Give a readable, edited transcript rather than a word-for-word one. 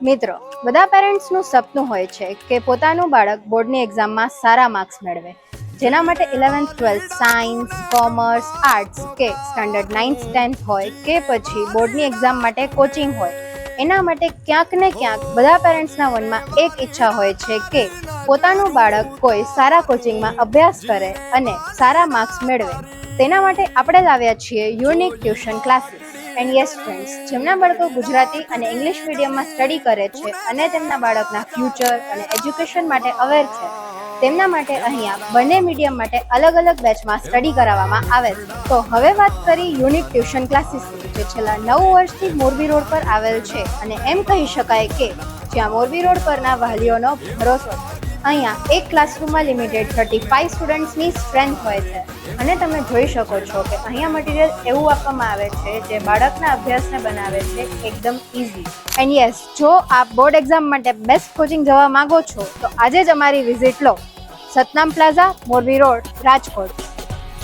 મિત્રો, બધા પેરેન્ટ્સનું સપનું હોય છે કે પોતાનું બાળક બોર્ડની એક્ઝામમાં સારા માર્ક્સ મેળવે, જેના માટે 11th 12th science, commerce, arts કે સ્ટાન્ડર્ડ 9th 10th હોય કે પછી બોર્ડની એક્ઝામ માટે કોચિંગ હોય, એના માટે ક્યાંક ને ક્યાંક બધા પેરેન્ટ્સના મનમાં એક ઈચ્છા હોય છે કે પોતાનું બાળક કોઈ સારા કોચિંગમાં અભ્યાસ કરે અને સારા માર્ક્સ મેળવે. તેના માટે આપણે લાવ્યા છીએ unique tuition classes. And yes friends, જેમના બાળકો ગુજરાતી અને ઇંગ્લિશ મીડિયમમાં સ્ટડી કરે છે અને તેમના બાળકના ફ્યુચર અને એજ્યુકેશન માટે અવેર છે, તેમના માટે અહીંયા બંને મીડિયમ માટે અલગ અલગ બેચમાં સ્ટડી કરાવવામાં આવે છે. તો હવે વાત કરી યુનિક ટ્યુશન ક્લાસીસની, જે છેલ્લા 9 વર્ષથી મોરબી રોડ પર આવેલ છે અને એમ કહી શકાય કે જ્યાં મોરબી રોડ પરના વાલીઓનો ભરોસો છે. અહીંયા એક ક્લાસરૂમમાં લિમિટેડ 35 સ્ટુડન્ટ્સની સ્ટ્રેન્થ હોય છે અને તમે જોઈ શકો છો કે અહીંયા મટીરિયલ એવું આપવામાં આવે છે જે બાળકના અભ્યાસને બનાવે છે એકદમ ઇઝી. એન્ડ યસ, જો આપ બોર્ડ એક્ઝામ માટે બેસ્ટ કોચિંગ જવા માંગો છો તો આજે જ અમારી વિઝિટ લો. સતનામ પ્લાઝા, મોરબી રોડ, રાજકોટ.